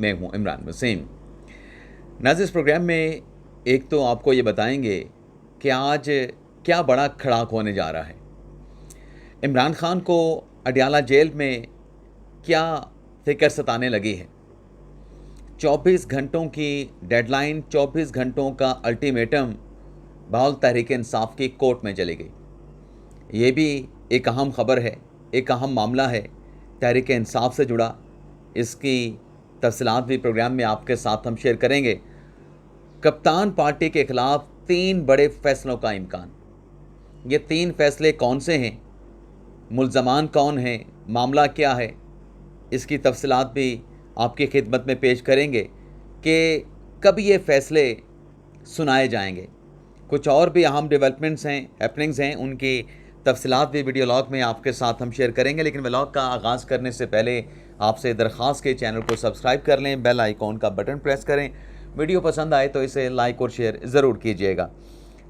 मैं हूं इमरान वसीम। नाज़रीन, इस प्रोग्राम में एक तो आपको ये बताएंगे कि आज क्या बड़ा खड़ाक होने जा रहा है। इमरान खान को अडयाला जेल में क्या फिक्र सताने लगी है। 24 घंटों की डेडलाइन, 24 घंटों का अल्टीमेटम बहाल तहरीक इंसाफ की कोर्ट में चली गई। ये भी एक अहम खबर है, एक अहम मामला है तहरीक इंसाफ से जुड़ा। इसकी तफसीलात भी प्रोग्राम में आपके साथ हम शेयर करेंगे। कप्तान पार्टी के खिलाफ 3 बड़े फैसलों का इम्कान। ये 3 फैसले कौन से हैं, मुल्ज़मान कौन हैं, मामला क्या है, इसकी तफसीलात भी आपकी खिदमत में पेश करेंगे कि कब ये फ़ैसले सुनाए जाएंगे। कुछ और भी अहम डेवलपमेंट्स हैं, हैपनिंग्स हैं, उनकी तफसीलात भी वीडियो लॉग में आपके साथ हम शेयर करेंगे। लेकिन व्लॉग का आगाज़ करने से पहले आपसे दरख्वास्त के चैनल को सब्सक्राइब कर लें, बेल आइकॉन का बटन प्रेस करें। वीडियो पसंद आए तो इसे लाइक और शेयर ज़रूर कीजिएगा।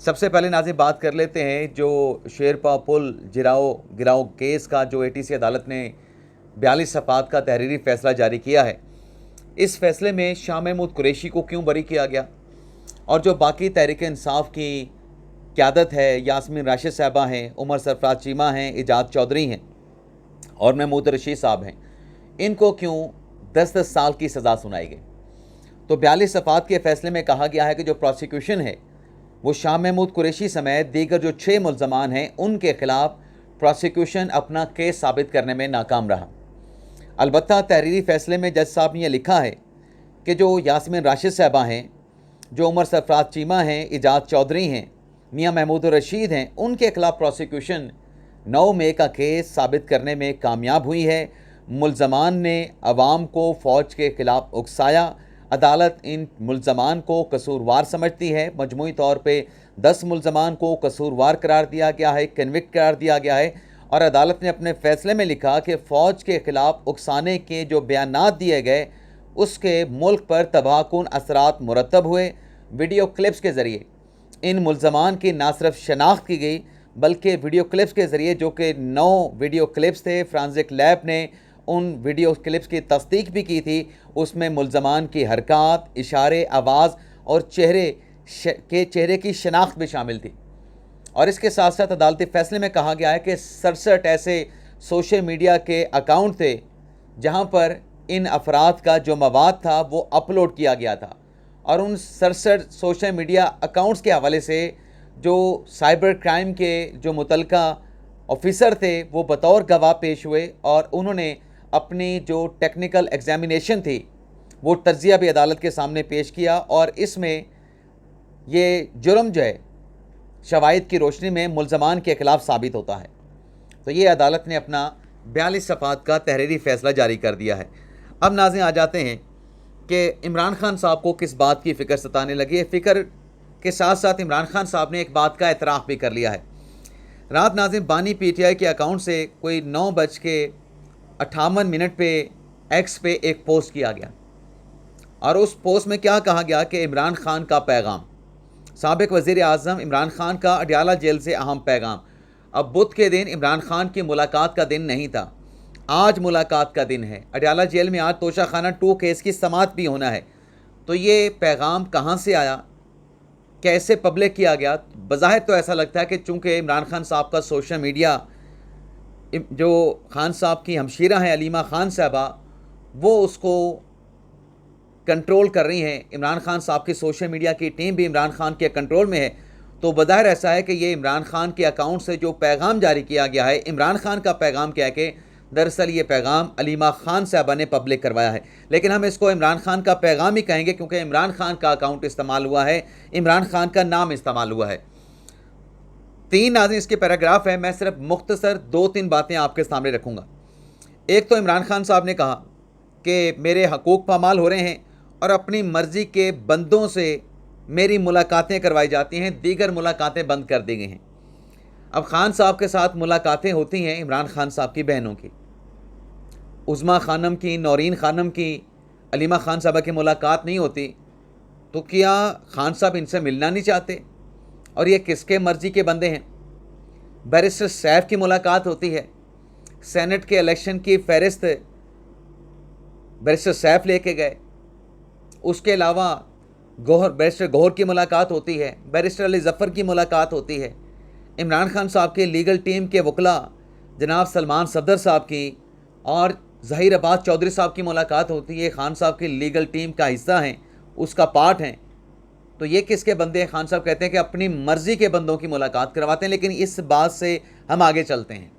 सबसे पहले नाज़रीन बात कर लेते हैं जो शेरपा पुल गिराओ केस का जो ATC अदालत ने 42 सफ़ात का तहरीरी फ़ैसला जारी किया है। इस फैसले में शाह महमूद कुरैशी को क्यों बरी किया गया और जो बाकी तहरीक इंसाफ की क़यादत है, यास्मीन राशिद साहबा हैं, उमर सरफराज चीमा हैं, इजाज़ चौधरी हैं और महमूद रशीद साहब हैं, इनको क्यों 10-10 साल की सज़ा सुनाई गई। तो 42 सफ़ात के फ़ैसले में कहा गया है कि जो प्रोसिक्यूशन है वो शाह महमूद कुरैशी समेत दीगर जो 6 मुल्ज़मान हैं उनके ख़िलाफ़ प्रोसिक्यूशन अपना केस साबित करने में नाकाम रहा। अलबत्ता तहरीरी फ़ैसले में जज साहब ने यह लिखा है कि जो यास्मीन राशिद साहबा हैं, जो उमर सरफराज चीमा हैं, इजाज़ चौधरी हैं, मियाँ महमूद रशीद हैं, उनके ख़िलाफ़ प्रोसिक्यूशन 9 मई का केस साबित करने में कामयाब हुई है। मुल्ज़मान ने अवाम को फ़ौज के ख़िलाफ़ उकसाया। अदालत इन मुल्ज़मान को कसूरवार समझती है। मजमूई तौर पे 10 मुल्ज़मान को कसूरवार करार दिया गया है, कन्विक्ट करार दिया गया है। और अदालत ने अपने फ़ैसले में लिखा कि फ़ौज के ख़िलाफ़ उकसाने के जो बयानात दिए गए उसके मुल्क पर तबाहकुन असरात मुरतब हुए। वीडियो क्लिप्स के ज़रिए इन मुल्ज़मान की ना सिर्फ शनाख्त की गई बल्कि वीडियो क्लिप्स के ज़रिए, जो कि 9 वीडियो क्लिप्स थे, फ्रांसिक लैब ने उन वीडियो क्लिप्स की तस्दीक भी की थी। उसमें मुल्ज़मान की हरकत, इशारे, आवाज़ और चेहरे की शनाख्त भी शामिल थी। और इसके साथ साथ अदालती फ़ैसले में कहा गया है कि 67 ऐसे सोशल मीडिया के अकाउंट थे जहां पर इन अफराद का जो मवाद था वो अपलोड किया गया था। और उन 67 सोशल मीडिया अकाउंट्स के हवाले से जो साइबर क्राइम के जो मुतलका ऑफिसर थे वो बतौर गवाह पेश हुए और उन्होंने अपनी जो टेक्निकल एग्जामिनेशन थी वो तज्ज़िया भी अदालत के सामने पेश किया। और इसमें ये जुर्म जो है शवाहिद की रोशनी में मुल्ज़मान के ख़िलाफ़ साबित होता है। तो ये अदालत ने अपना 42 सफ़ात का तहरीरी फ़ैसला जारी कर दिया है। अब नाज़रीन आ जाते हैं कि इमरान खान साहब को किस बात की फ़िक्र सताने लगी है। फ़िक्र के साथ साथ इमरान खान साहब ने एक बात का एतराफ़ भी कर लिया है। रात नाज़रीन बानी PTI के अकाउंट से कोई 9:58 पे एक्स पे एक पोस्ट किया गया और उस पोस्ट में क्या कहा गया कि इमरान खान का पैगाम, साबिक़ वज़ीर आज़म इमरान खान का अडयाला जेल से अहम पैगाम। अब बुध के दिन इमरान खान की मुलाकात का दिन नहीं था, आज मुलाकात का दिन है। अडयाला जेल में आज तोशाखाना 2 केस की समाअत भी होना है। तो ये पैगाम कहाँ से आया, कैसे पब्लिक किया गया? बज़ाहिर तो ऐसा लगता है कि चूँकि इमरान खान साहब का सोशल मीडिया, जो खान साहब की हमशीरा हैं अलीमा खान साहबा, वो उसको कंट्रोल कर रही हैं। इमरान खान साहब की सोशल मीडिया की टीम भी इमरान खान के कंट्रोल में है। तो बज़ाहिर ऐसा है कि ये इमरान खान के अकाउंट से जो पैगाम जारी किया गया है, इमरान खान का पैगाम क्या है कि दरअसल ये पैगाम अलीमा खान साहबा ने पब्लिक करवाया है। लेकिन हम इसको इमरान खान का पैगाम ही कहेंगे क्योंकि इमरान खान का अकाउंट इस्तेमाल हुआ है, इमरान खान का नाम इस्तेमाल हुआ है। 3 नाज़रीन इसके पैराग्राफ है, मैं सिर्फ मुख्तसर 2-3 बातें आपके सामने रखूँगा। एक तो इमरान खान साहब ने कहा कि मेरे हकूक़ पामाल हो रहे हैं और अपनी मर्ज़ी के बंदों से मेरी मुलाकातें करवाई जाती हैं, दीगर मुलाकातें बंद कर दी गई हैं। अब खान साहब के साथ मुलाकातें होती हैं इमरान खान साहब की बहनों की, उज़मा खानम की, नौरीन खानम की, अलीमा खान साहबा की मुलाकात नहीं होती। तो क्या खान साहब इनसे मिलना नहीं चाहते? और ये किसके मर्ज़ी के बंदे हैं? बैरिस्टर सैफ की मुलाकात होती है, सेनेट के इलेक्शन की फ़हरिस्त बैरिस्टर सैफ लेके गए, उसके अलावा बैरिस्टर गौहर की मुलाकात होती है, बैरिस्टर अली ज़फ़र की मुलाकात होती है, इमरान खान साहब के लीगल टीम के वकला जनाब सलमान सफदर साहब की और ज़हीर अब्बास चौधरी साहब की मुलाकात होती है। खान साहब की लीगल टीम का हिस्सा हैं, उसका पार्ट हैं। तो ये किसके बंदे हैं? खान साहब कहते हैं कि अपनी मर्ज़ी के बंदों की मुलाकात करवाते हैं। लेकिन इस बात से हम आगे चलते हैं,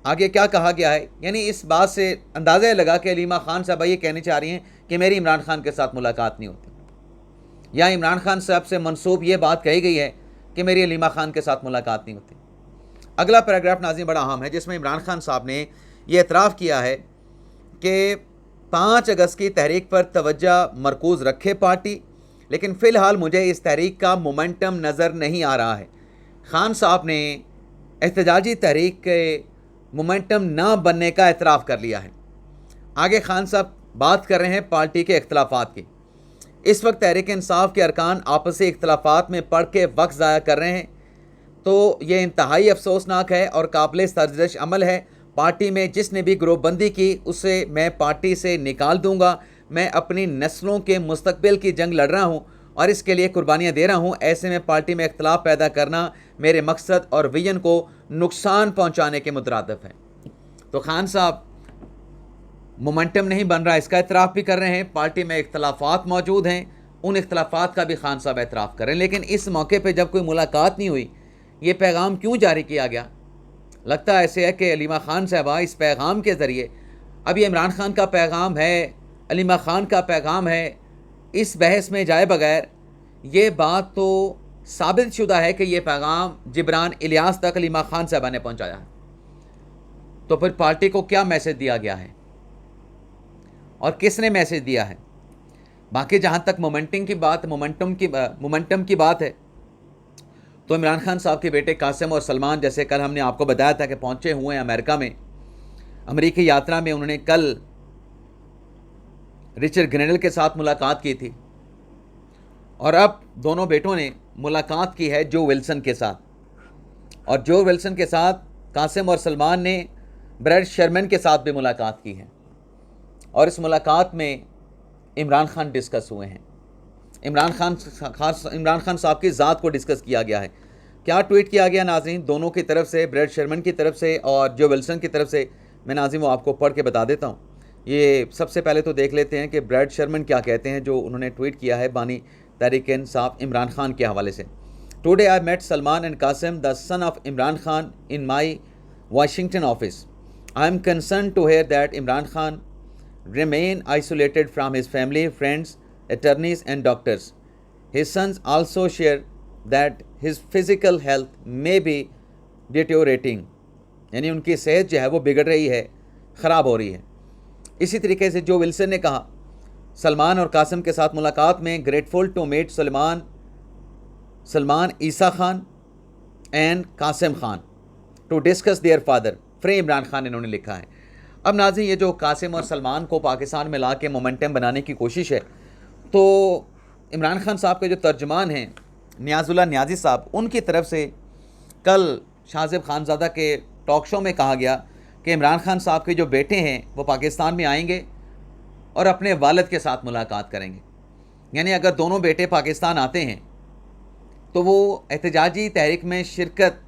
आगे क्या कहा गया है, यानी इस बात से अंदाज़ा लगा कि अलीमा खान साहब ये कहने चाह रही हैं कि मेरी इमरान खान के साथ मुलाकात नहीं होती, या इमरान खान साहब से मनसूब ये बात कही गई है कि मेरी अलीमा खान के साथ मुलाकात नहीं होती। अगला पैराग्राफ नाज़रीन बड़ा अहम है, जिसमें इमरान खान साहब ने यह एतराफ़ किया है कि 5 अगस्त की तहरीक पर तवज्जो मरकूज़ रखे पार्टी, लेकिन फ़िलहाल मुझे इस तहरीक का मोमेंटम नज़र नहीं आ रहा है। खान साहब ने एहतजाजी तहरीक के मोमेंटम ना बनने का एतराफ़ कर लिया है। आगे खान साहब बात कर रहे हैं पार्टी के इख्तलाफात की। इस वक्त तहरीक इंसाफ के अरकान आपसी इख्तलाफात में पढ़ के वक्त ज़ाया कर रहे हैं, तो ये इंतहाई अफसोसनाक है और काबिल सरजश अमल है। पार्टी में जिसने भी ग्रोहबंदी की उसे मैं पार्टी से निकाल दूंगा। मैं अपनी नस्लों के मुस्तकबिल की जंग लड़ रहा हूँ और इसके लिए कुर्बानियाँ दे रहा हूँ। ऐसे में पार्टी में इख्तलाफ पैदा करना मेरे मकसद और विजन को नुकसान पहुँचाने के मुतरादिफ है। तो खान साहब मोमेंटम नहीं बन रहा, इसका एतराफ़ भी कर रहे हैं। पार्टी में इख्तलाफात मौजूद हैं, उन इख्तलाफात का भी खान साहब एतराफ़ कर रहे हैं। लेकिन इस मौके पर जब कोई मुलाकात नहीं हुई, ये पैगाम क्यों जारी किया गया? लगता ऐसे है कि अलीमा खान साहबा इस पैगाम के ज़रिए, अब ये इमरान खान का पैगाम है, अलीमा खान का पैगाम है, इस बहस में जाए बगैर ये बात तो साबित शुदा है कि ये पैगाम जिब्रान इलियास तक अलीमा खान साहबा ने पहुँचाया है। तो फिर पार्टी को क्या मैसेज दिया गया है और किसने मैसेज दिया है? बाकी जहाँ तक मोमेंटम की बात है, तो इमरान खान साहब के बेटे कासिम और सलमान, जैसे कल हमने आपको बताया था कि पहुँचे हुए हैं अमेरिका में, अमेरिकी यात्रा में उन्होंने कल रिचर्ड ग्रेनेडल के साथ मुलाकात की थी और अब दोनों बेटों ने मुलाकात की है जो विल्सन के साथ, और जो विल्सन के साथ कासिम और सलमान ने ब्रैड शर्मन के साथ भी मुलाकात की है। और इस मुलाकात में इमरान खान डिस्कस हुए हैं। इमरान खान साहब की ज़ात को डिस्कस किया गया है। क्या ट्वीट किया गया नाज़रीन दोनों की तरफ से, ब्रैड शर्मन की तरफ से और जो विल्सन की तरफ से? मैं नाज़रीन वो आपको पढ़ के बता देता हूँ। ये सबसे पहले तो देख लेते हैं कि ब्रैड शर्मन क्या कहते हैं, जो उन्होंने ट्वीट किया है बानी तहरीक इंसाफ इमरान खान के हवाले से। Today I met Salman and Qasim the son of Imran Khan in my Washington office. I am concern to hear that Imran Khan remain isolated from his family, friends, attorneys and doctors. His sons also share that his physical health may be deteriorating, यानी उनकी सेहत जो है वो बिगड़ रही है, ख़राब हो रही है। इसी तरीके से जो विल्सन ने कहा, सलमान और कासिम के साथ मुलाकात में grateful to meet Salman Isa Khan and Qasim Khan to discuss their father free Imran Khan, इन्होंने लिखा है। अब नाज़रीन ये जो कासिम और सलमान को पाकिस्तान में ला के मोमेंटम बनाने की कोशिश है, तो इमरान खान साहब के जो तर्जमान हैं नियाज़ुल्लाह नियाज़ी साहब, उनकी तरफ से कल शाहज़ेब खानज़ादा के टॉक शो में कहा गया कि इमरान खान साहब के जो बेटे हैं वो पाकिस्तान में आएंगे और अपने वालिद के साथ मुलाकात करेंगे। यानी अगर दोनों बेटे पाकिस्तान आते हैं तो वो एहतजाजी तहरीक में शिरकत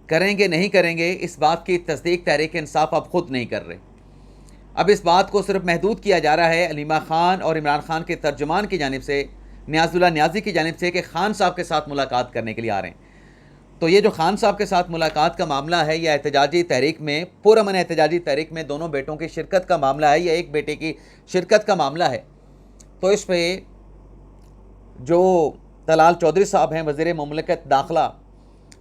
करेंगे नहीं करेंगे, इस बात की तस्दीक तहरीक इंसाफ अब खुद नहीं कर रहे। अब इस बात को सिर्फ महदूद किया जा रहा है अलीमा खान और इमरान खान के तर्जुमान की जानिब से, नियाज़ुल्लाह नियाज़ी की जानिब से, कि खान साहब के साथ मुलाकात करने के लिए आ रहे हैं। तो ये जो खान साहब के साथ मुलाकात का मामला है, यह एहतजाजी तहरीक में, पुरअमन एहतजाजी तहरीक में दोनों बेटों की शिरकत का मामला है या एक बेटे की शिरकत का मामला है। तो इस पर जो तलाल चौधरी साहब हैं वज़ीर मुमलिकत दाखिला,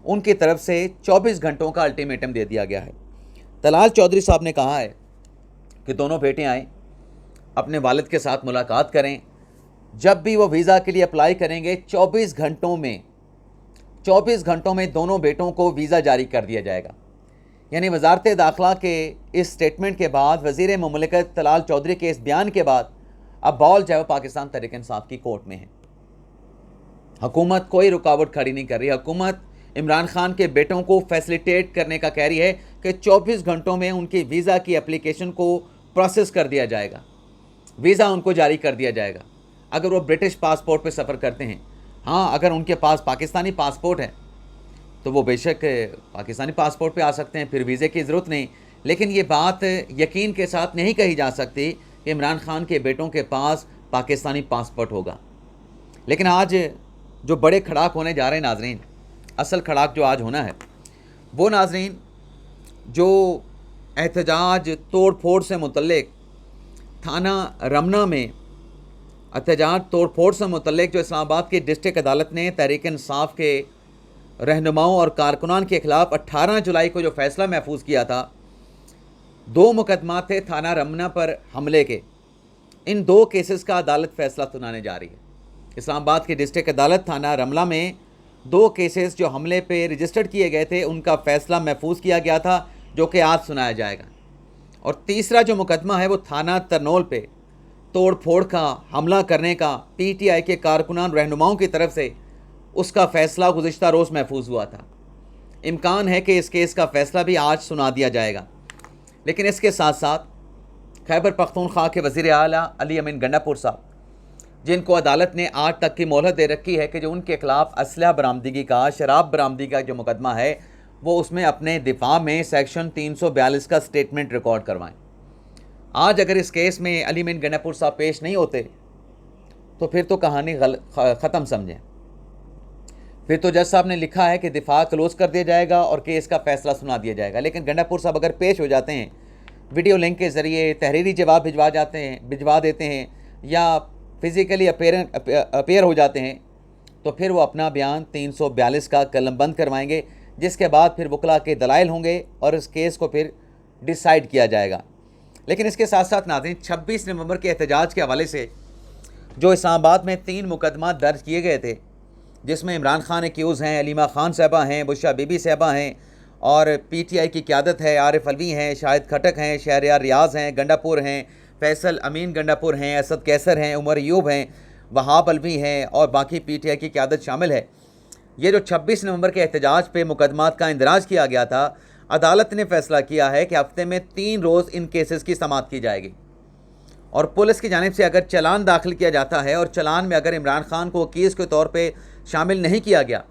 उनकी तरफ से 24 घंटों का अल्टीमेटम दे दिया गया है। तलाल चौधरी साहब ने कहा है कि दोनों बेटे आएँ, अपने वालिद के साथ मुलाकात करें। जब भी वो वीज़ा के लिए अप्लाई करेंगे 24 घंटों में दोनों बेटों को वीज़ा जारी कर दिया जाएगा। यानी वजारत दाखिला के इस स्टेटमेंट के बाद, वज़ीर मुमलिकत तलाल चौधरी के इस बयान के बाद, अब बॉल जो है पाकिस्तान तहरीक इंसाफ की कोर्ट में है। हुकूमत कोई रुकावट खड़ी नहीं कर रही। हुकूमत इमरान खान के बेटों को फैसिलिटेट करने का कह रही है कि 24 घंटों में उनकी वीज़ा की एप्लीकेशन को प्रोसेस कर दिया जाएगा। वीज़ा उनको जारी कर दिया जाएगा अगर वो ब्रिटिश पासपोर्ट पे सफ़र करते हैं। हाँ, अगर उनके पास पाकिस्तानी पासपोर्ट है तो वो बेशक पाकिस्तानी पासपोर्ट पे आ सकते हैं, फिर वीज़े की ज़रूरत नहीं। लेकिन ये बात यकीन के साथ नहीं कही जा सकती कि इमरान खान के बेटों के पास पाकिस्तानी पासपोर्ट होगा। लेकिन आज जो बड़े खड़ाक होने जा रहे हैं नाजरीन, असल खड़ाक जो आज होना है वो नाजरीन, जो एहतजाज तोड़ फोड़ से मुतल्लिक थाना रमना में एहतजाज तोड़ फोड़ से मुतल्लिक जो इस्लामाबाद की डिस्ट्रिक्ट अदालत ने तहरीक इंसाफ के रहनुमाओं और कारकुनान के ख़िलाफ़ 18 जुलाई को जो फ़ैसला महफूज किया था, 2 मुकदमा थे थाना रमना पर हमले के। इन 2 केसेस का अदालत फ़ैसला सुनाने जा रही है। इस्लामाबाद की डिस्ट्रिक्ट अदालत थाना रमला में 2 केसेस जो हमले पे रजिस्टर्ड किए गए थे उनका फ़ैसला महफूज किया गया था, जो कि आज सुनाया जाएगा। और तीसरा जो मुकदमा है वो थाना तरनोल पे तोड़ फोड़ का हमला करने का PTI के कारकुनान रहनुमाओं की तरफ से उसका फ़ैसला गुज़िश्ता रोज़ महफूज हुआ था। इम्कान है कि इस केस का फ़ैसला भी आज सुना दिया जाएगा। लेकिन इसके साथ साथ खैबर पख्तूनख्वा के वज़ीर आला अली अमीन गंडापुर साहब, जिनको अदालत ने आज तक की मोहलत दे रखी है कि जो उनके ख़िलाफ़ असलहा बरामदगी का, शराब बरामदगी का जो मुकदमा है वो उसमें अपने दिफा में सेक्शन 342 का स्टेटमेंट रिकॉर्ड करवाएं। आज अगर इस केस में अली अमीन गंडापुर साहब पेश नहीं होते तो फिर तो कहानी ख़त्म समझें। फिर तो जज साहब ने लिखा है कि दिफा क्लोज़ कर दिया जाएगा और केस का फ़ैसला सुना दिया जाएगा। लेकिन गंडापुर साहब अगर पेश हो जाते हैं, वीडियो लिंक के ज़रिए तहरीरी जवाब भिजवा देते हैं या फिज़िकली अपेयर हो जाते हैं, तो फिर वो अपना बयान 342 का कलमबंद करवाएंगे, जिसके बाद फिर वकला के दलाइल होंगे और इस केस को फिर डिसाइड किया जाएगा। लेकिन इसके साथ साथ नाज़रीन, 26 नवंबर के एहतजाज के हवाले से जो इस्लामाबाद में 3 मुकदमा दर्ज किए गए थे, जिसमें इमरान खान एक्यूज़ हैं, अलीमा खान साहबा हैं, बुशरा बीबी साहबा हैं और PTI की क़यादत है, आरिफ अलवी हैं, शाहिद खटक हैं, शहरयार रियाज़ हैं, गंडापुर हैं, फैसल अमीन गंडापुर हैं, असद कैसर हैं, उमर अयूब हैं, वहाब अलवी हैं और बाकी PTI की क़यादत शामिल है। ये जो 26 नवंबर के एहतजाज पे मुकदमात का इंदराज किया गया था, अदालत ने फ़ैसला किया है कि हफ्ते में 3 रोज़ इन केसेस की समाअत की जाएगी। और पुलिस की जानिब से अगर चलान दाखिल किया जाता है और चलान में अगर इमरान खान को केस के तौर पे शामिल नहीं किया गया,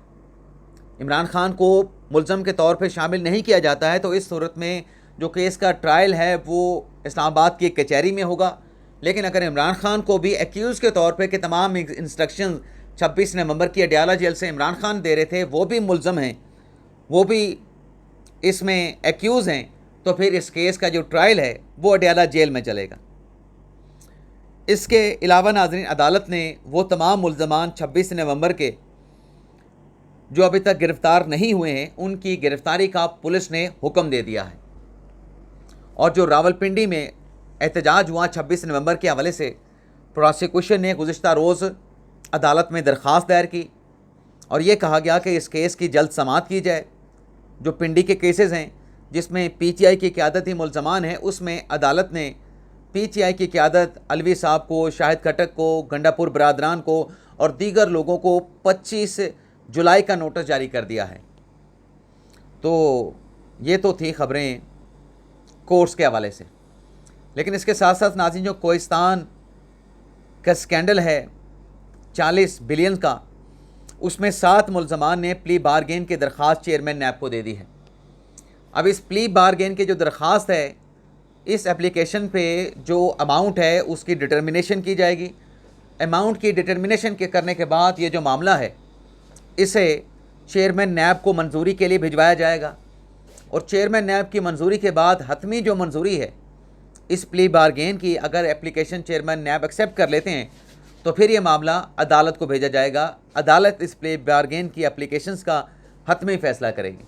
इमरान खान को मुल्ज़म के तौर पे शामिल नहीं किया जाता है, तो इस सूरत में जो केस का ट्रायल है वो इस्लामाबाद की कचहरी में होगा। लेकिन अगर इमरान खान को भी एक्यूज़ के तौर पे कि तमाम इंस्ट्रक्शन 26 नवंबर की अडियाला जेल से इमरान खान दे रहे थे, वो भी मुल्ज़म हैं, वो भी इसमें एक्यूज़ हैं, तो फिर इस केस का जो ट्रायल है वो अडियाला जेल में चलेगा। इसके अलावा नाज़रीन, अदालत ने वो तमाम मुल्ज़मान 26 नवंबर के जो अभी तक गिरफ़्तार नहीं हुए हैं, उनकी गिरफ़्तारी का पुलिस ने हुक्म दे दिया है। और जो रावलपिंडी में एहतजाज हुआ 26 नवंबर के हवाले से, प्रोसिक्यूशन ने गुज़िश्ता रोज़ अदालत में दरख्वास्त दायर की और ये कहा गया कि इस केस की जल्द समाअत की जाए। जो पिंडी के केसेस हैं जिसमें PTI की क़यादत ही मुल्ज़मान है, उसमें अदालत ने PTI की क़यादत अलवी साहब को, शाहिद खटक को, गंडापुर बरादरान को और दीगर लोगों को 25 जुलाई का नोटिस जारी कर दिया है। तो ये तो थी ख़बरें कोर्ट्स के हवाले से। लेकिन इसके साथ साथ नाज़रीन, जो कोहिस्तान का स्कैंडल है 40 बिलियन का, उसमें 7 मुल्ज़मान ने प्ली बारगेन की दरख्वास्त चेयरमैन नैब को दे दी है। अब इस प्ली बारगेन की जो दरख्वास्त है, इस एप्लीकेशन पे जो अमाउंट है उसकी डिटर्मिनेशन की जाएगी। अमाउंट की डिटर्मिनेशन के करने के बाद ये जो मामला है इसे चेयरमैन नैब को मंजूरी के लिए भिजवाया जाएगा और चेयरमैन नैब की मंजूरी के बाद हतमी जो मंजूरी है इस प्ली बारगेन की, अगर एप्लीकेशन चेयरमैन नैब एक्सेप्ट कर लेते हैं तो फिर ये मामला अदालत को भेजा जाएगा। अदालत इस प्ली बारगेन की एप्लीकेशंस का हतमी फ़ैसला करेगी।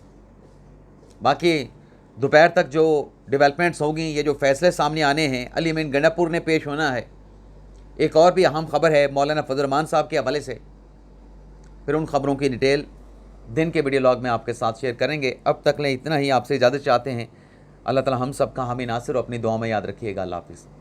बाकी दोपहर तक जो डेवलपमेंट्स होंगी, ये जो फ़ैसले सामने आने हैं, अली अमीन गंडापुर ने पेश होना है। एक और भी अहम ख़बर है मौलाना फजल रहमान साहब के हवाले से। फिर उन ख़बरों की डिटेल दिन के वीडियो लॉग में आपके साथ शेयर करेंगे। अब तक ले इतना ही, आपसे इजाज़त चाहते हैं। अल्लाह ताला हम सब का हामी नासिर अपनी दुआ में याद रखिएगा। अल्लाह हाफ़िज़।